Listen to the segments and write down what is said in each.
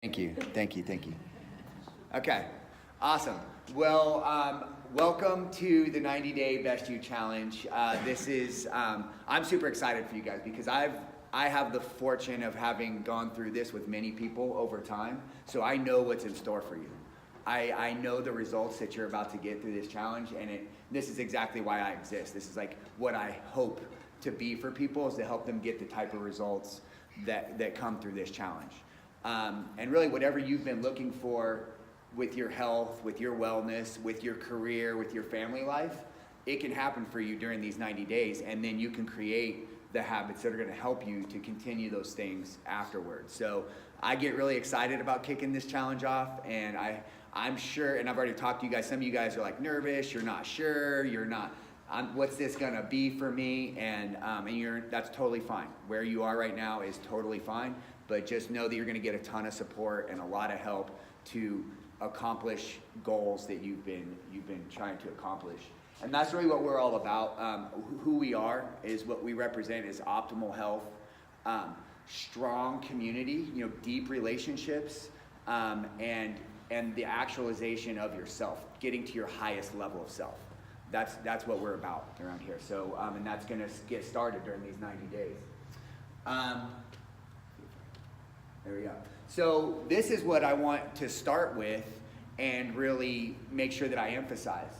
Thank you, thank you, thank you. Okay, awesome. Well, welcome to the 90-day Best You Challenge. I'm super excited for you guys because I have the fortune of having gone through this with many people over time, so I know what's in store for you. I know the results that you're about to get through this challenge, and this is exactly why I exist. This is like what I hope to be for people, is to help them get the type of results that come through this challenge. And really whatever you've been looking for with your health, with your wellness, with your career, with your family life, it can happen for you during these 90 days, and then you can create the habits that are going to help you to continue those things afterwards. So I get really excited about kicking this challenge off, and I'm sure, and I've already talked to you guys, some of you guys are like nervous, you're not sure, what's this gonna be for me? And that's totally fine. Where you are right now is totally fine, but just know that you're gonna get a ton of support and a lot of help to accomplish goals that you've been trying to accomplish. And that's really what we're all about. Who we are is what we represent is optimal health, strong community, deep relationships, and the actualization of yourself, getting to your highest level of self. That's what we're about around here. So, and that's gonna get started during these 90 days. There we go. So this is what I want to start with and really make sure that I emphasize.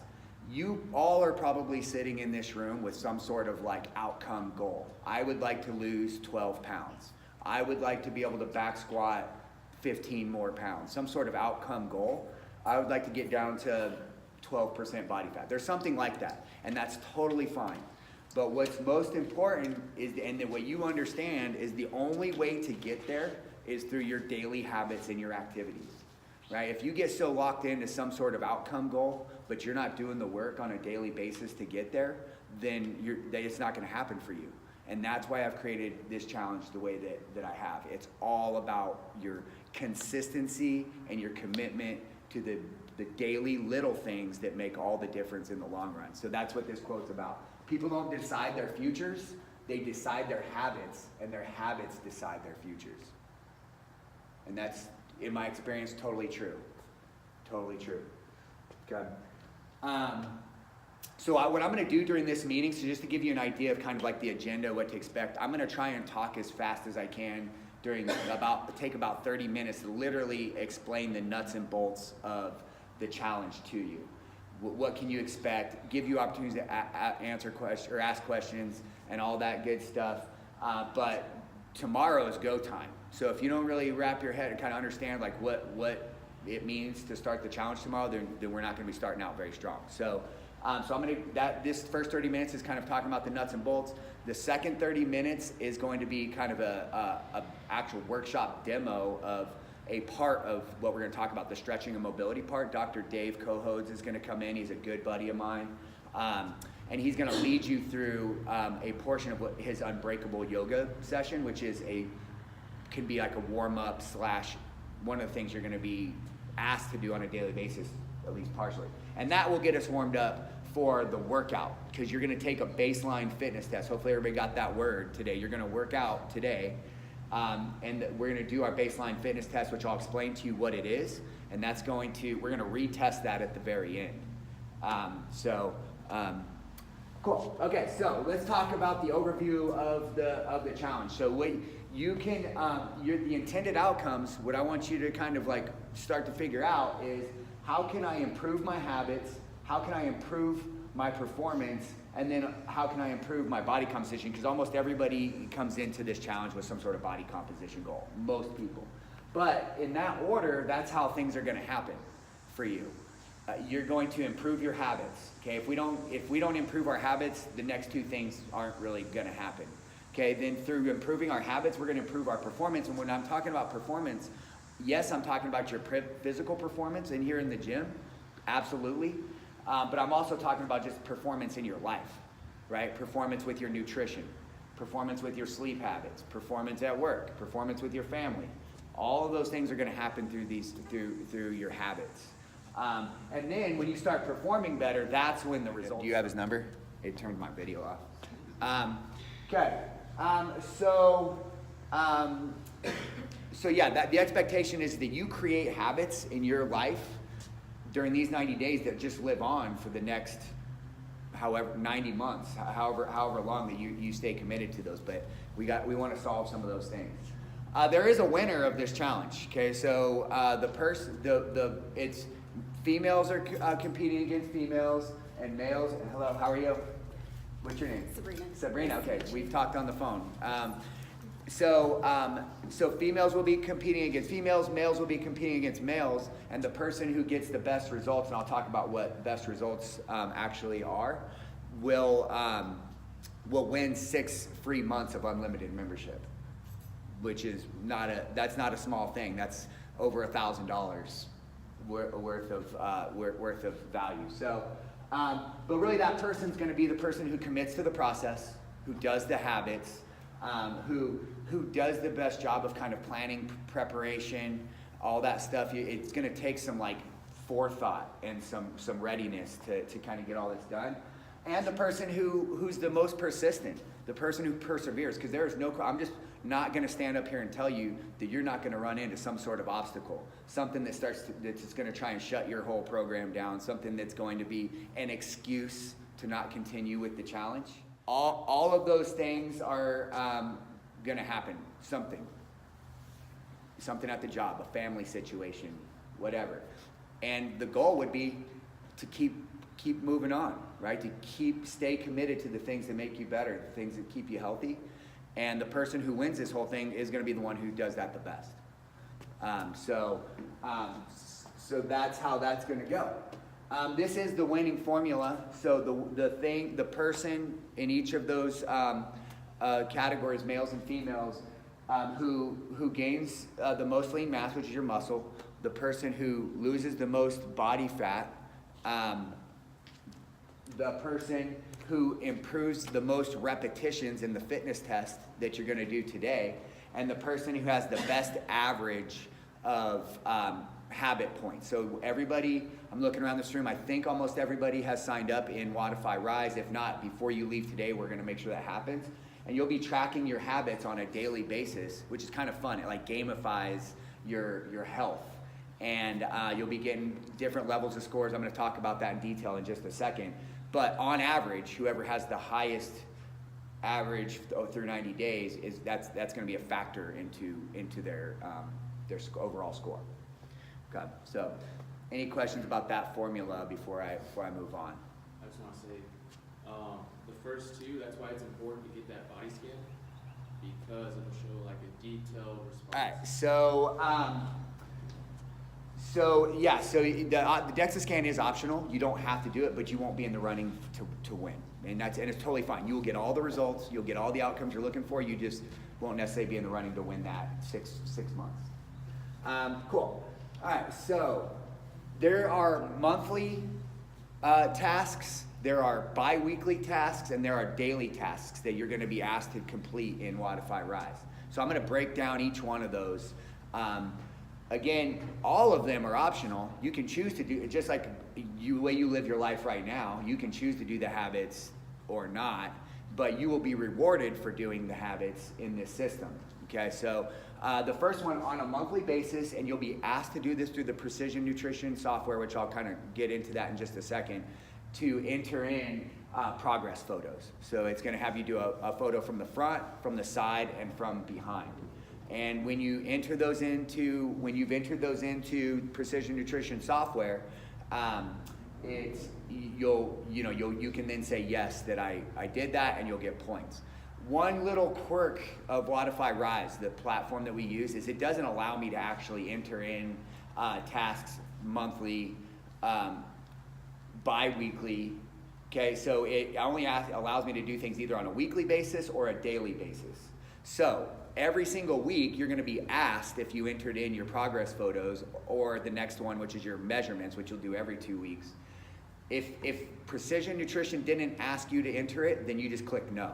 You all are probably sitting in this room with some sort of like outcome goal. I would like to lose 12 pounds. I would like to be able to back squat 15 more pounds, some sort of outcome goal. I would like to get down to 12% body fat. There's something like that, and that's totally fine. But what's most important is, and what you understand is, the only way to get there is through your daily habits and your activities, right? If you get so locked into some sort of outcome goal, but you're not doing the work on a daily basis to get there, then it's not gonna happen for you. And that's why I've created this challenge the way that I have. It's all about your consistency and your commitment to the daily little things that make all the difference in the long run. So that's what this quote's about. People don't decide their futures, they decide their habits, and their habits decide their futures. And that's, in my experience, totally true. Totally true. Good. So what I'm gonna do during this meeting, so just to give you an idea of kind of like the agenda, what to expect, I'm gonna try and talk as fast as I can take about 30 minutes to literally explain the nuts and bolts of the challenge to you. What can you expect? Give you opportunities to answer questions or ask questions and all that good stuff. But tomorrow is go time. So if you don't really wrap your head and kind of understand like what it means to start the challenge tomorrow, then we're not going to be starting out very strong. So this first 30 minutes is kind of talking about the nuts and bolts. The second 30 minutes is going to be kind of a actual workshop demo of a part of what we're going to talk about, the stretching and mobility part. Dr. Dave Cohodes is going to come in. He's a good buddy of mine. And he's going to lead you through a portion of his Unbreakable yoga session, which can be like a warm-up / one of the things you're going to be asked to do on a daily basis, at least partially. And that will get us warmed up for the workout, because you're going to take a baseline fitness test. Hopefully everybody got that word today. You're going to work out today. And we're going to do our baseline fitness test, which I'll explain to you what it is. And we're going to retest that at the very end. Cool. Okay, so let's talk about the overview of the challenge. So what you can, the intended outcomes, what I want you to kind of like start to figure out is, how can I improve my habits? How can I improve my performance? And then how can I improve my body composition? Because almost everybody comes into this challenge with some sort of body composition goal, most people. But in that order, that's how things are gonna happen for you. You're going to improve your habits, okay? If we don't improve our habits, the next two things aren't really gonna happen. Okay, then through improving our habits, we're gonna improve our performance. And when I'm talking about performance, yes, I'm talking about your physical performance in here in the gym, absolutely. But I'm also talking about just performance in your life, right? Performance with your nutrition, performance with your sleep habits, performance at work, performance with your family. All of those things are gonna happen through your habits. And then when you start performing better, that's when the results. Do you have his number? It turned my video off. Okay. so yeah, the expectation is that you create habits in your life during these 90 days that just live on for the next however 90 months, however long that you stay committed to those. But we want to solve some of those things. There is a winner of this challenge. Okay, so it's females are competing against females and males. Hello, how are you? What's your name? Sabrina. Okay, we've talked on the phone. So females will be competing against females, males will be competing against males, and the person who gets the best results, and I'll talk about what best results actually are, will win 6 free months of unlimited membership, which is that's not a small thing. That's over $1,000 worth of value. So, but really, that person's going to be the person who commits to the process, who does the habits. Who does the best job of kind of planning, preparation, all that stuff. It's going to take some like forethought and some readiness to kind of get all this done. And the person who's the most persistent, the person who perseveres, because there is I'm just not going to stand up here and tell you that you're not going to run into some sort of obstacle, something that's going to try and shut your whole program down, something that's going to be an excuse to not continue with the challenge. All of those things are going to happen. Something at the job, a family situation, whatever. And the goal would be to keep moving on, right? To stay committed to the things that make you better, the things that keep you healthy. And the person who wins this whole thing is going to be the one who does that the best. So that's how that's going to go. This is the winning formula. So the person in each of those categories, males and females, who gains the most lean mass, which is your muscle, the person who loses the most body fat, the person who improves the most repetitions in the fitness test that you're going to do today, and the person who has the best average of habit points. So everybody, I'm looking around this room, I think almost everybody has signed up in Wodify Rise. If not, before you leave today, we're going to make sure that happens. And you'll be tracking your habits on a daily basis, which is kind of fun. It like gamifies your health. And you'll be getting different levels of scores. I'm going to talk about that in detail in just a second. But on average, whoever has the highest average through 90 days, that's going to be a factor into their overall score. Okay, so any questions about that formula before I move on? I just want to say, the first two, that's why it's important to get that body scan, because it'll show like a detailed response. All right, so the DEXA scan is optional. You don't have to do it, but you won't be in the running to win, and it's totally fine. You will get all the results, you'll get all the outcomes you're looking for. You just won't necessarily be in the running to win that six months. Cool. All right, so there are monthly tasks, there are bi-weekly tasks, and there are daily tasks that you're going to be asked to complete in Wodify Rise. So I'm going to break down each one of those. Again, all of them are optional. You can choose to do, just like the way you live your life right now, you can choose to do the habits or not, but you will be rewarded for doing the habits in this system. Okay, so the first one on a monthly basis, and you'll be asked to do this through the Precision Nutrition software, which I'll kind of get into that in just a second, to enter in progress photos. So it's going to have you do a photo from the front, from the side, and from behind. And when you've entered those into Precision Nutrition software, you can then say yes that I did that, and you'll get points. One little quirk of Wodify Rise, the platform that we use, is it doesn't allow me to actually enter in tasks monthly, bi-weekly. Okay, so it only allows me to do things either on a weekly basis or a daily basis. So every single week, you're going to be asked if you entered in your progress photos, or the next one, which is your measurements, which you'll do every 2 weeks. If Precision Nutrition didn't ask you to enter it, then you just click no.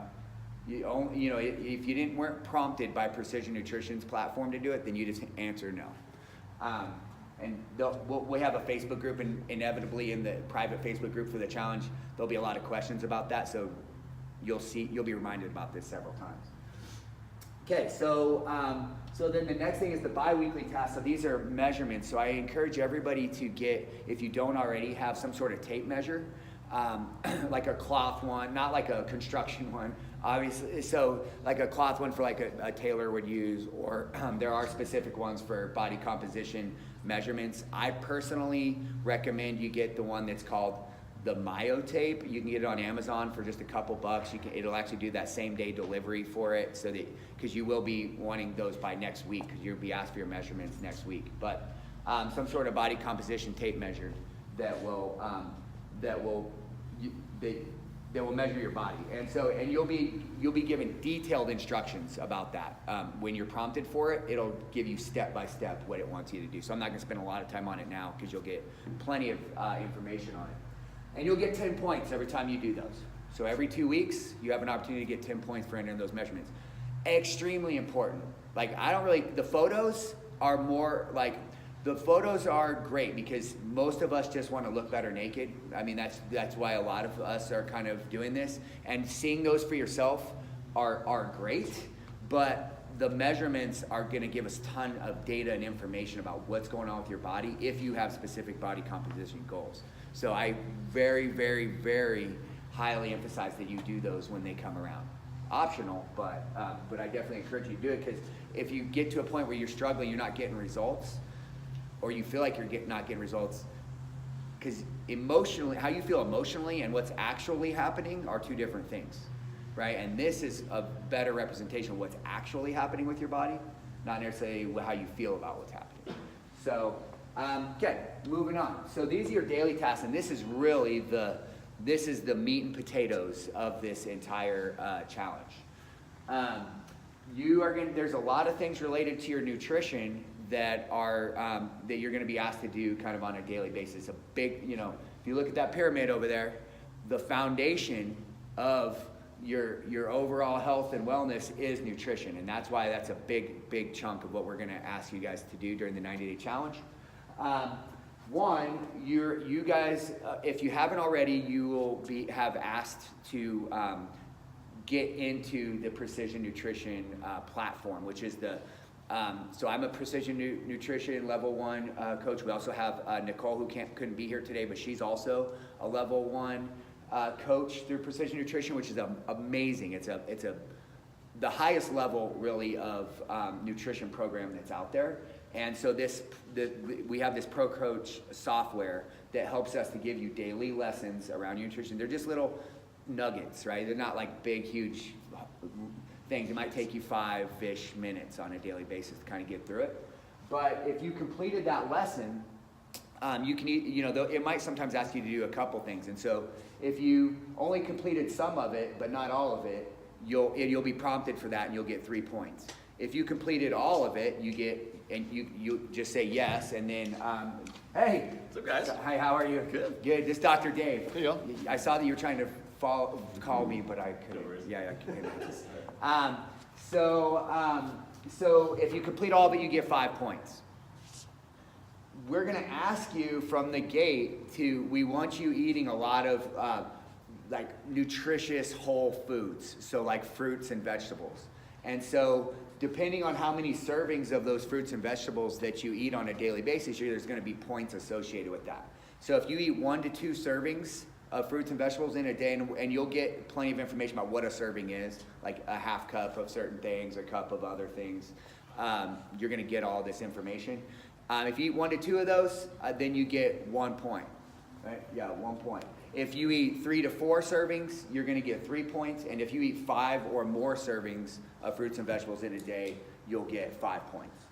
If you weren't prompted by Precision Nutrition's platform to do it, then you just answer no. And we have a Facebook group, and inevitably in the private Facebook group for the challenge, there'll be a lot of questions about that. So you'll be reminded about this several times. Okay, so so then the next thing is the bi-weekly task. So these are measurements. So I encourage everybody to get, if you don't already, have some sort of tape measure, like a cloth one, not like a construction one, obviously. So like a cloth one for like a tailor would use, or there are specific ones for body composition measurements. I personally recommend you get the one that's called the Myotape. You can get it on Amazon for just a couple bucks. It'll actually do that same day delivery for it, so that, because you will be wanting those by next week, because you'll be asked for your measurements next week. But some sort of body composition tape measure that will measure your body, and you'll be given detailed instructions about that. When you're prompted for it, it'll give you step by step what it wants you to do. So I'm not going to spend a lot of time on it now, because you'll get plenty of information on it. And you'll get 10 points every time you do those. So every 2 weeks, you have an opportunity to get 10 points for entering those measurements. Extremely important. Like, the photos are more like, the photos are great because most of us just want to look better naked. I mean, that's why a lot of us are kind of doing this. And seeing those for yourself are great, but the measurements are going to give us a ton of data and information about what's going on with your body if you have specific body composition goals. So I very, very, very highly emphasize that you do those when they come around. Optional, but I definitely encourage you to do it, because if you get to a point where you're struggling, you're not getting results, or you feel like you're not getting results, because emotionally, how you feel emotionally and what's actually happening are two different things, right? And this is a better representation of what's actually happening with your body, not necessarily how you feel about what's happening. So, okay, moving on. So these are your daily tasks, and this is really the meat and potatoes of this entire challenge. There's a lot of things related to your nutrition that you're going to be asked to do kind of on a daily basis. A big, if you look at that pyramid over there, the foundation of your overall health and wellness is nutrition, and that's why that's a big chunk of what we're going to ask you guys to do during the 90-day challenge. One, you guys, if you haven't already, you will have asked to get into the Precision Nutrition platform, which is so I'm a Precision Nutrition Level 1 coach. We also have Nicole, who couldn't be here today, but she's also a Level 1 coach through Precision Nutrition, which is amazing. It's the highest level really of nutrition program that's out there. And so we have this Pro Coach software that helps us to give you daily lessons around nutrition. They're just little nuggets, right? They're not like big, huge things. It might take you 5-ish minutes on a daily basis to kind of get through it. But if you completed that lesson, you can, it might sometimes ask you to do a couple things. And so if you only completed some of it, but not all of it, you'll be prompted for that, and you'll get 3 points. If you completed all of it, you just say yes, and then, hey. What's up, guys? Hi, how are you? Good. Good, this is Dr. Dave. Hey, y'all. I saw that you were trying to call me, but I couldn't. Yeah, I couldn't. So if you complete all of it, you get 5 points. We're gonna ask you from the gate we want you eating a lot of like nutritious whole foods, so like fruits and vegetables. And so depending on how many servings of those fruits and vegetables that you eat on a daily basis, there's going to be points associated with that. So if you eat 1 to 2 servings of fruits and vegetables in a day, and you'll get plenty of information about what a serving is, like a half cup of certain things, a cup of other things, you're going to get all this information. If you eat 1 to 2 of those, then you get 1 point. Right? Yeah, 1 point. If you eat 3 to 4 servings, you're going to get 3 points. And if you eat 5 or more servings of fruits and vegetables in a day, you'll get 5 points.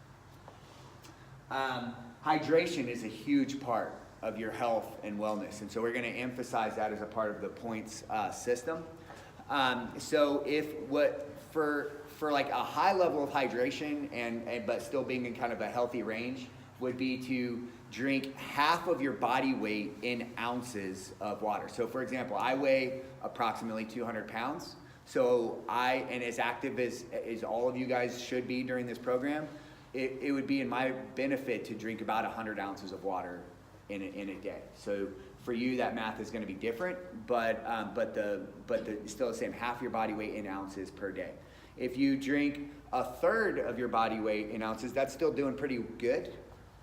Hydration is a huge part of your health and wellness, and so we're going to emphasize that as a part of the points system. So for like a high level of hydration but still being in kind of a healthy range would be to drink half of your body weight in ounces of water. So for example, I weigh approximately 200 pounds. So and as active as all of you guys should be during this program, it would be in my benefit to drink about 100 ounces of water in a day. So for you, that math is going to be different, but still the same, half your body weight in ounces per day. If you drink a third of your body weight in ounces, that's still doing pretty good.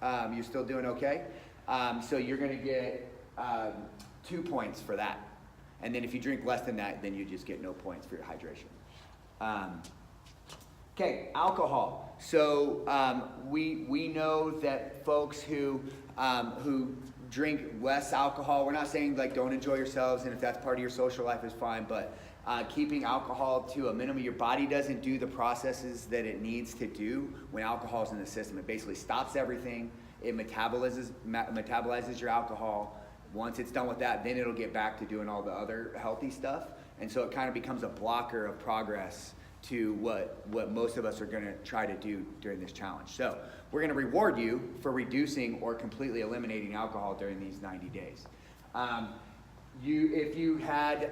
You're still doing okay. So you're going to get 2 points for that. And then if you drink less than that, then you just get no points for your hydration. Okay, alcohol. So we know that folks who drink less alcohol, we're not saying like don't enjoy yourselves, and if that's part of your social life is fine, but keeping alcohol to a minimum. Your body doesn't do the processes that it needs to do when alcohol is in the system. It basically stops everything. It metabolizes your alcohol. Once it's done with that, then it'll get back to doing all the other healthy stuff. And so it kind of becomes a blocker of progress to what most of us are going to try to do during this challenge. So we're going to reward you for reducing or completely eliminating alcohol during these 90 days. If you had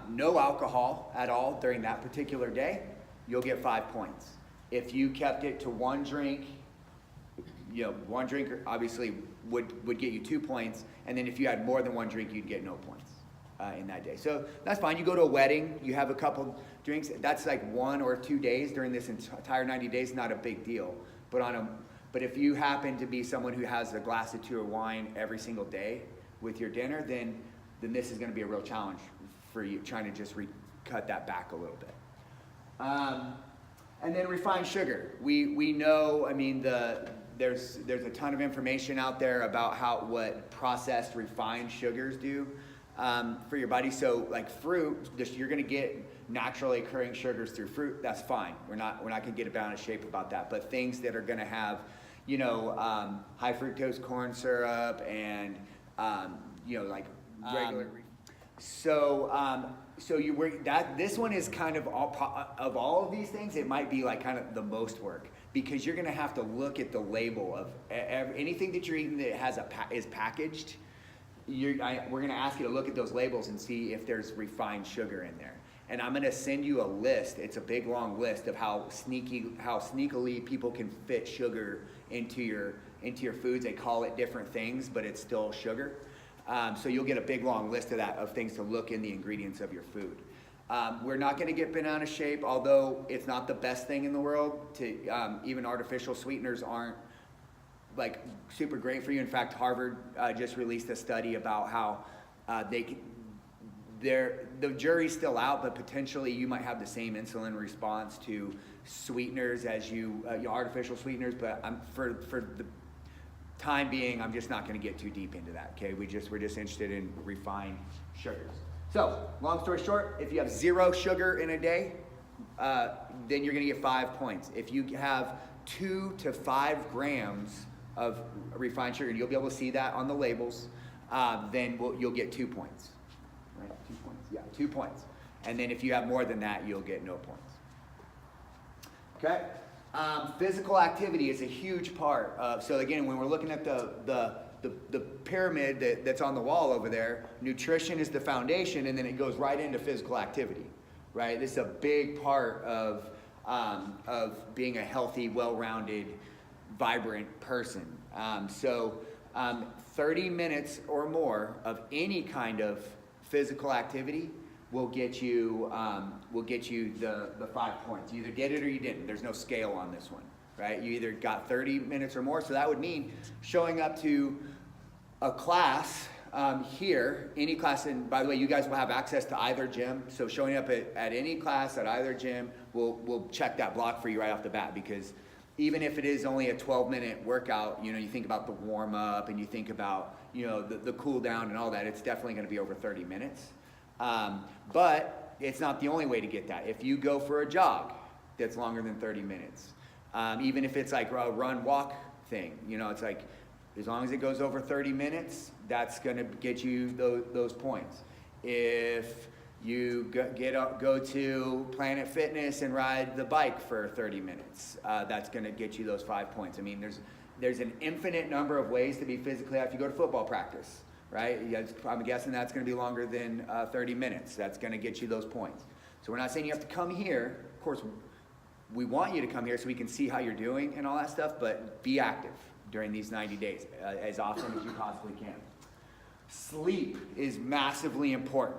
no alcohol at all during that particular day, you'll get 5 points. If you kept it to one drink, one drink obviously would get you 2 points, and then if you had more than one drink, you'd get no points in that day. So that's fine. You go to a wedding, you have a couple drinks. That's like 1 or 2 days during this entire 90 days. Not a big deal. But if you happen to be someone who has a glass or 2 of wine every single day with your dinner, then this is going to be a real challenge for you, trying to just cut that back a little bit. And then refined sugar. We know, there's a ton of information out there about what processed refined sugars do for your body. So like fruit, you're going to get naturally occurring sugars through fruit. That's fine. We're not going to get bent out of shape about that. But things that are going to have, high fructose corn syrup and like regular. This one is kind of all of these things. It might be like kind of the most work, because you're going to have to look at the label of anything that you're eating that has is packaged. We're going to ask you to look at those labels and see if there's refined sugar in there. And I'm going to send you a list. It's a big long list of how sneakily people can fit sugar into your foods. They call it different things, but it's still sugar. So you'll get a big long list of things to look in the ingredients of your food. We're not going to get bent out of shape, although it's not the best thing in the world. Even artificial sweeteners aren't like super great for you. In fact, Harvard just released a study about how the jury's still out, but potentially you might have the same insulin response to sweeteners as artificial sweeteners. But for the time being, I'm just not going to get too deep into that. Okay, we're just interested in refined sugars. So, long story short, if you have 0 sugar in a day, then you're going to get 5 points. If you have 2 to 5 grams of refined sugar, and you'll be able to see that on the labels, then you'll get 2 points. Right? 2 points. Yeah, 2 points. And then if you have more than that, you'll get no points. Okay. Physical activity is a huge part of. So again, when we're looking at the pyramid that's on the wall over there, nutrition is the foundation, and then it goes right into physical activity, right? This is a big part of being a healthy, well-rounded, vibrant person. 30 minutes or more of any kind of physical activity will get you the 5 points. You either get it or you didn't. There's no scale on this one, right? You either got 30 minutes or more. So that would mean showing up to a class here, any class, and by the way, you guys will have access to either gym. So showing up at any class at either gym, we'll check that block for you right off the bat, because even if it is only a 12-minute workout, you think about the warm up and you think about, the cool down and all that, it's definitely going to be over 30 minutes. But it's not the only way to get that. If you go for a jog that's longer than 30 minutes, even if it's like a run walk thing, it's like, as long as it goes over 30 minutes, that's going to get you those points. If you go to Planet Fitness and ride the bike for 30 minutes, that's going to get you those 5 points. There's an infinite number of ways to be physically active. You go to football practice, right? I'm guessing that's going to be longer than 30 minutes. That's going to get you those points. So we're not saying you have to come here. Of course, we want you to come here so we can see how you're doing and all that stuff, but be active during these 90 days as often as you possibly can. Sleep is massively important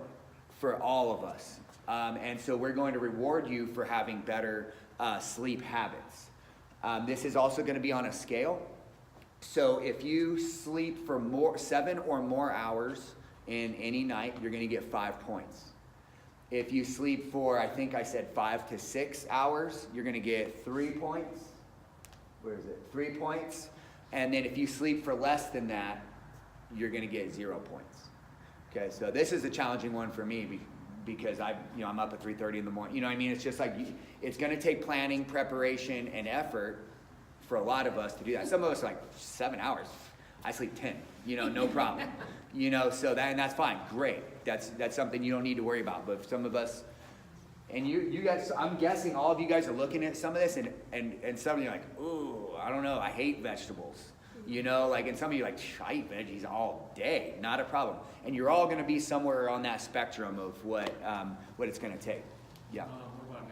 for all of us. And so we're going to reward you for having better sleep habits. This is also going to be on a scale. So if you sleep for 7 or more hours in any night, you're going to get 5 points. If you sleep for, I think I said 5 to 6 hours, you're going to get 3 points. Where is it? 3 points. And then if you sleep for less than that, you're going to get 0 points. Okay, so this is a challenging one for me because I'm up at 3:30 in the morning. You know what I mean? It's just like, it's going to take planning, preparation, and effort for a lot of us to do that. Some of us are like 7 hours. I sleep 10, no problem. So that's fine, great. That's something you don't need to worry about. But some of us, and you guys, I'm guessing all of you guys are looking at some of this and some of you are like, ooh, I don't know, I hate vegetables. And some of you are like, I eat veggies all day, not a problem. And you're all gonna be somewhere on that spectrum of what it's gonna take. Yeah. What about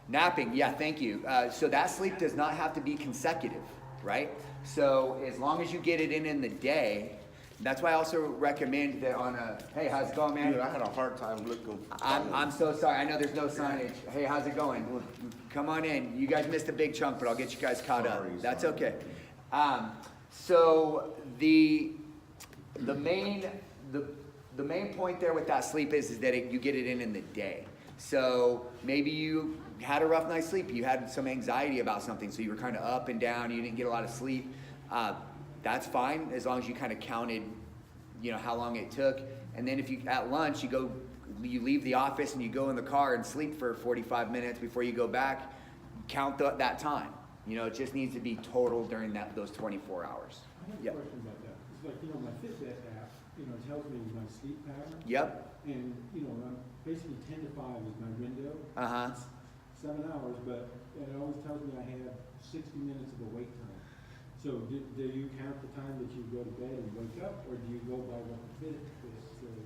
Napping, yeah, thank you. So that sleep does not have to be consecutive, right? So as long as you get it in the day, that's why I also recommend that on hey, how's it going, man? Dude, I had a hard time looking. I'm so sorry. I know there's no signage. Hey, how's it going? Come on in. You guys missed a big chunk, but I'll get you guys caught up. That's okay. So the main point there with that sleep is that you get it in the day. So maybe you had a rough night's sleep. You had some anxiety about something, so you were kind of up and down. You didn't get a lot of sleep. That's fine as long as you kind of counted, how long it took. And then if you at lunch you leave the office and you go in the car and sleep for 45 minutes before you go back, count that time. It just needs to be total during those 24 hours. I have a Yep. question about that. It's like, my Fitbit app, tells me my sleep pattern. Yep. And, I'm basically 10 to 5 is my window. Uh-huh. 7 hours, but it always tells me I have 60 minutes of awake time. So do you count the time that you go to bed and wake up, or do you go by what the Fitbit says?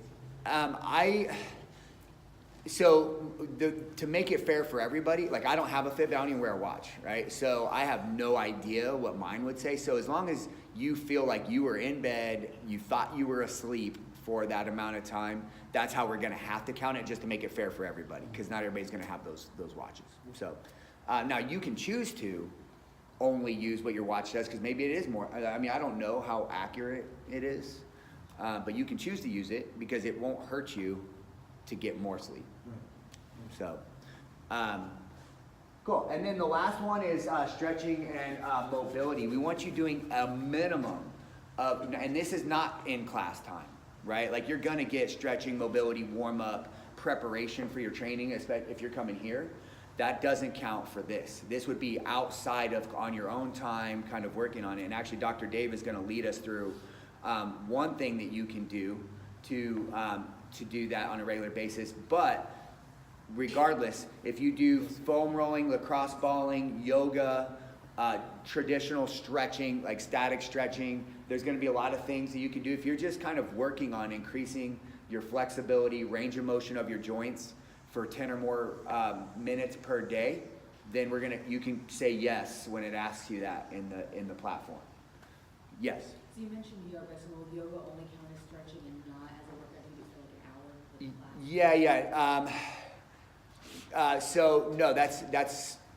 To make it fair for everybody, like I don't have a Fitbit, I don't even wear a watch, right? So I have no idea what mine would say. So as long as you feel like you were in bed, you thought you were asleep for that amount of time, that's how we're gonna have to count it, just to make it fair for everybody, because not everybody's gonna have those watches. So now you can choose to only use what your watch does, because maybe it is more, I don't know how accurate it is, but you can choose to use it because it won't hurt you to get more sleep. So, cool. And then the last one is stretching and mobility. We want you doing a minimum of, and this is not in class time, right? Like you're gonna get stretching, mobility, warm up, preparation for your training, especially if you're coming here. That doesn't count for this. This would be outside of, on your own time, kind of working on it. And actually Dr. Dave is gonna lead us through one thing that you can do to do that on a regular basis. But regardless, if you do foam rolling, lacrosse balling, yoga, traditional stretching, like static stretching, there's gonna be a lot of things that you can do. If you're just kind of working on increasing your flexibility, range of motion of your joints for 10 or more minutes per day, then you can say yes when it asks you that in the platform. Yes? So you mentioned yoga, so will yoga only count as stretching and not as a workout? You do it for like an hour for the class? So no,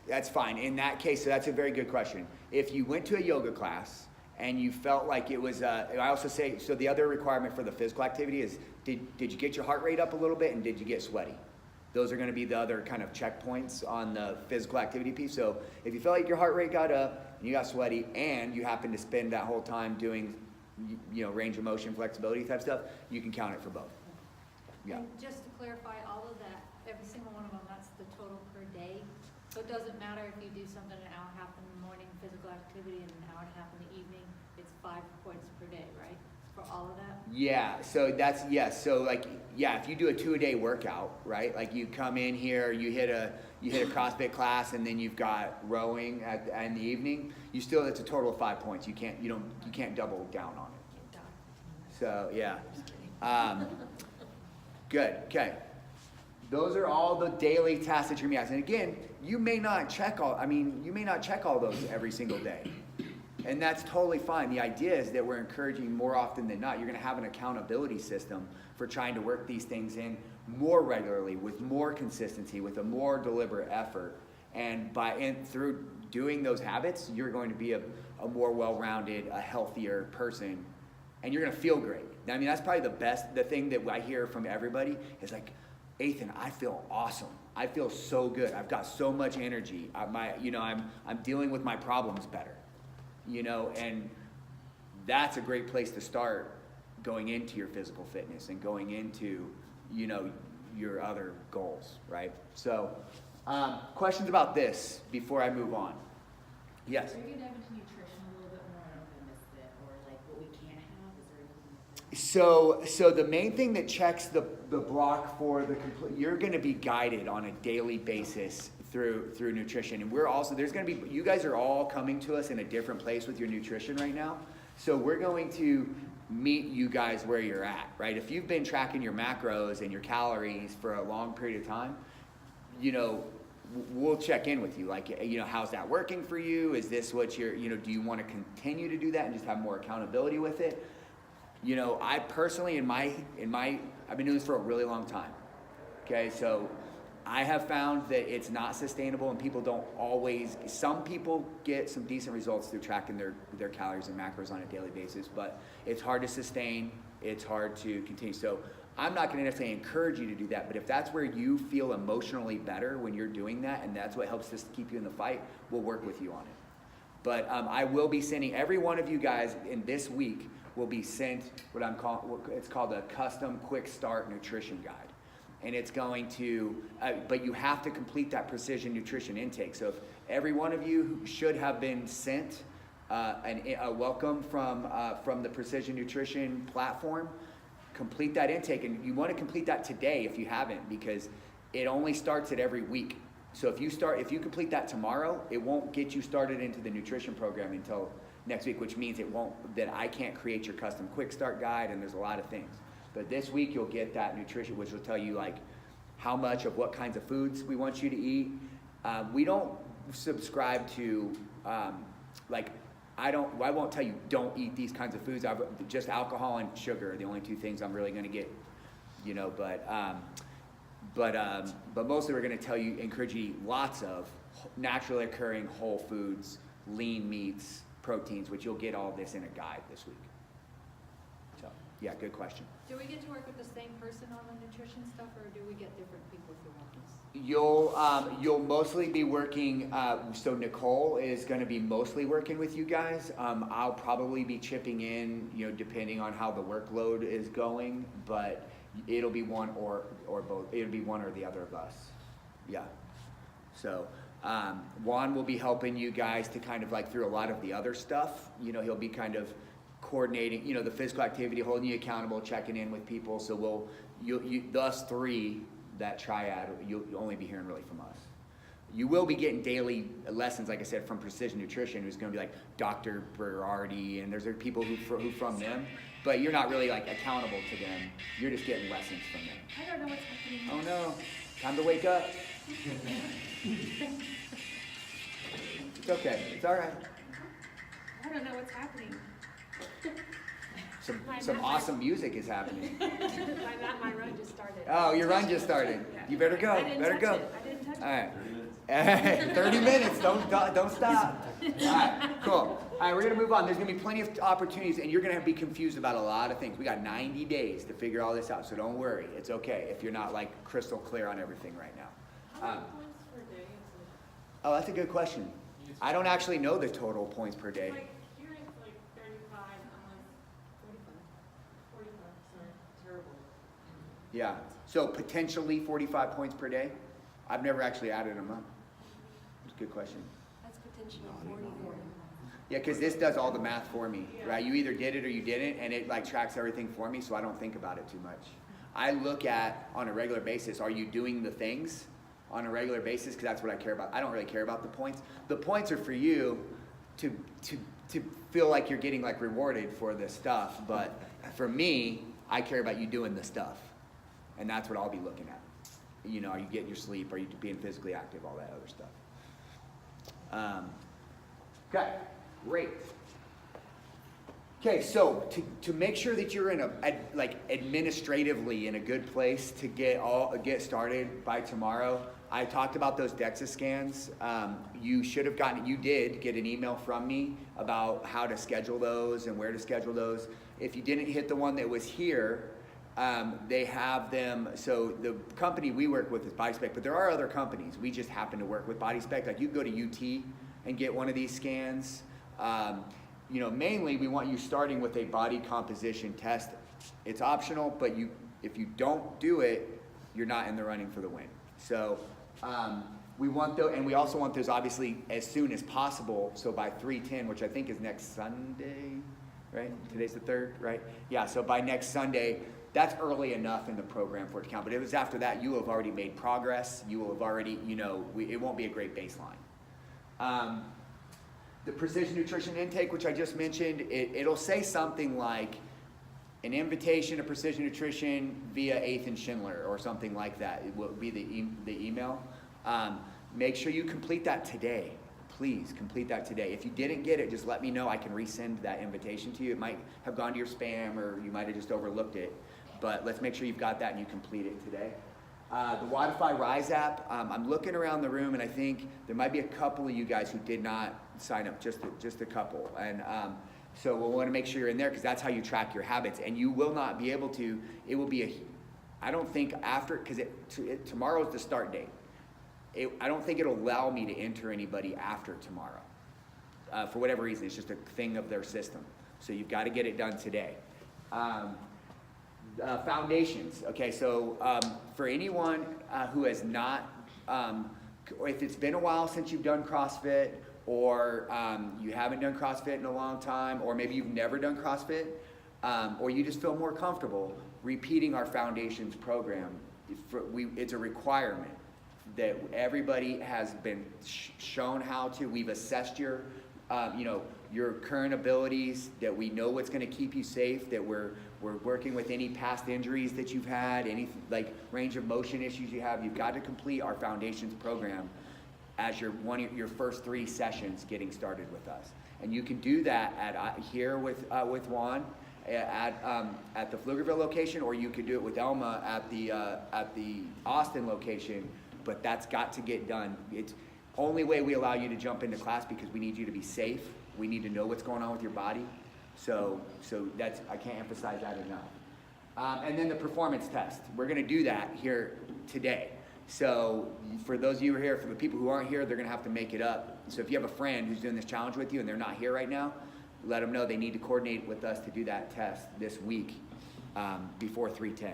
that's fine. In that case, so that's a very good question. If you went to a yoga class and you felt like it was, I also say, so the other requirement for the physical activity is, did you get your heart rate up a little bit and did you get sweaty? Those are gonna be the other kind of checkpoints on the physical activity piece. So if you felt like your heart rate got up and you got sweaty and you happened to spend that whole time doing, range of motion, flexibility type stuff, you can count it for both. Yeah. And just to clarify, all of that, every single one of them, that's the total per day. So it doesn't matter if you do something an hour and a half in the morning, physical activity, and an hour and a half in the evening, it's 5 points per day, right? For all of that? Yeah, so that's, yes, so like, yeah, if you do a 2-a-day workout, right? Like you come in here, you hit a CrossFit class, and then you've got rowing in the evening, it's a total of 5 points. You can't double down on it. So, yeah. Good, okay. Those are all the daily tasks that you're gonna be asked. And again, you may not check all those every single day. And that's totally fine. The idea is that we're encouraging more often than not, you're gonna have an accountability system for trying to work these things in more regularly, with more consistency, with a more deliberate effort. And through doing those habits, you're going to be a more well-rounded, a healthier person, and you're gonna feel great. I mean, that's probably the thing that I hear from everybody is like, Ethan, I feel awesome. I feel so good. I've got so much energy. I'm dealing with my problems better, and that's a great place to start going into your physical fitness and going into, your other goals, right? So, questions about this before I move on? Yes? Are you gonna dive into nutrition a little bit more? I don't know if I missed it, or like what we can't have, is there anything like that? So the main thing that checks the block for the complete, you're going to be guided on a daily basis through nutrition, and you guys are all coming to us in a different place with your nutrition right now. So we're going to meet you guys where you're at, right? If you've been tracking your macros and your calories for a long period of time, we'll check in with you. Like, how's that working for you? Is this what do you want to continue to do that and just have more accountability with it? I personally, I've been doing this for a really long time. Okay, so I have found that it's not sustainable, and some people get some decent results through tracking their calories and macros on a daily basis, but it's hard to sustain, it's hard to continue. So I'm not gonna necessarily encourage you to do that, but if that's where you feel emotionally better when you're doing that, and that's what helps us keep you in the fight, we'll work with you on it. But I will be sending every one of you guys in this week will be sent it's called a custom quick start nutrition guide. And it's going to, but you have to complete that precision nutrition intake. So if every one of you should have been sent a welcome from the Precision Nutrition platform, complete that intake. And you want to complete that today if you haven't, because it only starts at every week. So if you complete that tomorrow, it won't get you started into the nutrition program until next week, which means I can't create your custom quick start guide, and there's a lot of things. But this week you'll get that nutrition, which will tell you like how much of what kinds of foods we want you to eat. We don't subscribe to I won't tell you don't eat these kinds of foods. Just alcohol and sugar are the only two things I'm really going to get, but mostly we're going to encourage you to eat lots of naturally occurring whole foods, lean meats, proteins, which you'll get all of this in a guide this week. So, yeah, good question. Do we get to work with the same person on the nutrition stuff, or do we get different people through this? You'll mostly be working, so Nicole is going to be mostly working with you guys. I'll probably be chipping in, depending on how the workload is going, but it'll be one or both. It'll be one or the other of us. Yeah. So Juan will be helping you guys to kind of like through a lot of the other stuff. He'll be kind of coordinating, the physical activity, holding you accountable, checking in with people. So us three, that triad, you'll only be hearing really from us. You will be getting daily lessons, like I said, from Precision Nutrition, who's going to be like Dr. Berardi, and there's people who from them, but you're not really like accountable to them. You're just getting lessons from them. I don't know what's happening. Oh no, time to wake up. It's okay, it's all right. I don't know what's happening. Some awesome music is happening. My run just started. Oh, your run just started. You better go. I didn't Better touch go. it. I didn't touch All right. 30 minutes. Don't stop. All right. Cool. All right. We're gonna move on. There's gonna be plenty of opportunities, and you're gonna be confused about a lot of things. We got 90 days to figure all this out, so don't worry. It's okay if you're not like crystal clear on everything right now. How many points per day is it? Oh, that's a good question. I don't actually know the total points per day. Like, here it's like 35, unless 45, sorry, terrible. Yeah. So potentially 45 points per day. I've never actually added them up. It's a good question. That's potentially 44. Yeah, because this does all the math for me, right? You either did it or you didn't, and it like tracks everything for me, so I don't think about it too much. I look at on a regular basis, are you doing the things on a regular basis? Because that's what I care about. I don't really care about the points. The points are for you to feel like you're getting like rewarded for the stuff, but for me, I care about you doing the stuff, and that's what I'll be looking at. Are you getting your sleep? Are you being physically active? All that other stuff. Okay, great. Okay, so to make sure that you're in administratively in a good place to get started by tomorrow, I talked about those DEXA scans. You did get an email from me about how to schedule those and where to schedule those. If you didn't hit the one that was here, they have them, so the company we work with is BodySpec, but there are other companies. We just happen to work with BodySpec. Like you can go to UT and get one of these scans. You know, mainly we want you starting with a body composition test. It's optional, but if you don't do it, you're not in the running for the win. So we want those, and we also want those obviously as soon as possible. So by 3/10, which I think is next Sunday, right? Today's the 3rd, right? Yeah, so by next Sunday, that's early enough in the program for it to count. But if it's after that, you will have already made progress. You will have already, you know, it won't be a great baseline. The precision nutrition intake, which I just mentioned, it'll say something like an invitation to precision nutrition via Ethan Schindler or something like that. It will be the email. Make sure you complete that today. Please complete that today. If you didn't get it, just let me know. I can resend that invitation to you. It might have gone to your spam or you might have just overlooked it. But let's make sure you've got that and you complete it today. The Wodify Rise app, I'm looking around the room and I think there might be a couple of you guys who did not sign up, just a couple. And so we'll want to make sure you're in there because that's how you track your habits. And you will not be able to, it will be I don't think after, because tomorrow's the start date. I don't think it'll allow me to enter anybody after tomorrow. For whatever reason, it's just a thing of their system. So you've got to get it done today. Foundations. Okay, so for anyone who has not, or if it's been a while since you've done CrossFit, or you haven't done CrossFit in a long time, or maybe you've never done CrossFit, or you just feel more comfortable repeating our Foundations program, it's a requirement that everybody has been shown how to. We've assessed your, your current abilities, that we know what's going to keep you safe, that we're working with any past injuries that you've had, any like range of motion issues you have. You've got to complete our Foundations program as your first 3 sessions getting started with us. And you can do that at here with Juan at the Pflugerville location, or you could do it with Elma at the Austin location. But that's got to get done. It's only way we allow you to jump into class because we need you to be safe. We need to know what's going on with your body. So that's, I can't emphasize that enough. And then the performance test. We're gonna do that here today. So for those of you who are here, for the people who aren't here, they're gonna have to make it up. So if you have a friend who's doing this challenge with you and they're not here right now, let them know they need to coordinate with us to do that test this week before 3:10.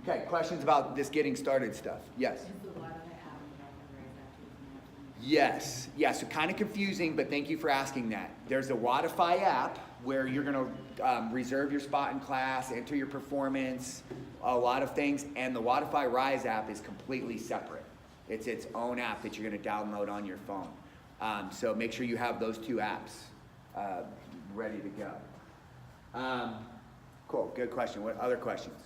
Okay, questions about this getting started stuff? Yes? Is the Wodify app and the Rise app? Yes. Yeah, so kind of confusing, but thank you for asking that. There's a Wodify app where you're going to reserve your spot in class, enter your performance, a lot of things, and the Wodify Rise app is completely separate. It's its own app that you're going to download on your phone. So make sure you have those 2 apps ready to go. Cool, good question. What other questions?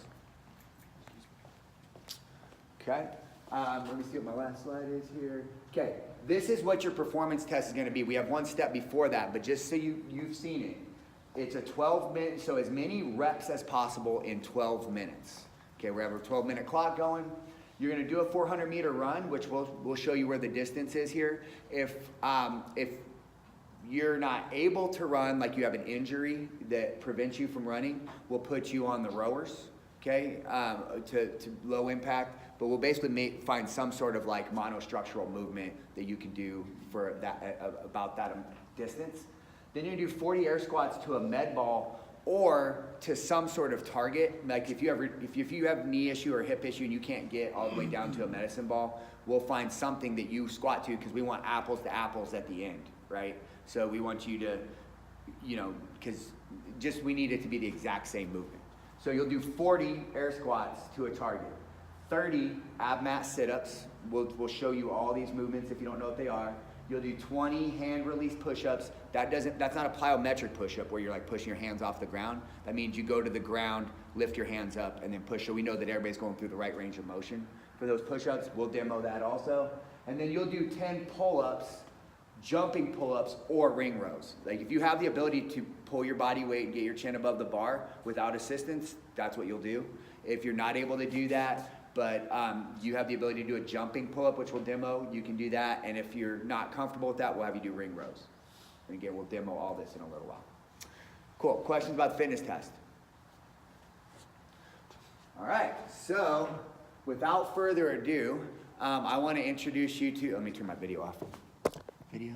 Okay, let me see what my last slide is here. Okay, this is what your performance test is going to be. We have one step before that, but just so you've seen it, it's a 12-minute, so as many reps as possible in 12 minutes. Okay, we have a 12-minute clock going. You're going to do a 400-meter run, which we'll show you where the distance is here. If you're not able to run, like you have an injury that prevents you from running, we'll put you on the rowers, okay, to low impact. But we'll basically find some sort of like monostructural movement that you can do for that about that distance. Then you do 40 air squats to a med ball or to some sort of target. Like if you have a knee issue or a hip issue and you can't get all the way down to a medicine ball, we'll find something that you squat to because we want apples to apples at the end, right? So we want you to, because we need it to be the exact same movement. So you'll do 40 air squats to a target. 30 ab mat sit-ups. We'll show you all these movements if you don't know what they are. You'll do 20 hand release push-ups. That's not a plyometric push-up where you're like pushing your hands off the ground. That means you go to the ground, lift your hands up, and then push. So we know that everybody's going through the right range of motion for those push-ups. We'll demo that also. And then you'll do 10 pull-ups, jumping pull-ups, or ring rows. Like if you have the ability to pull your body weight and get your chin above the bar without assistance, that's what you'll do. If you're not able to do that, But you have the ability to do a jumping pull-up, which we'll demo. You can do that. And if you're not comfortable with that, we'll have you do ring rows. And again, we'll demo all this in a little while. Cool. Questions about the fitness test? All right. So without further ado, I want to introduce you to, let me turn my video off. Video.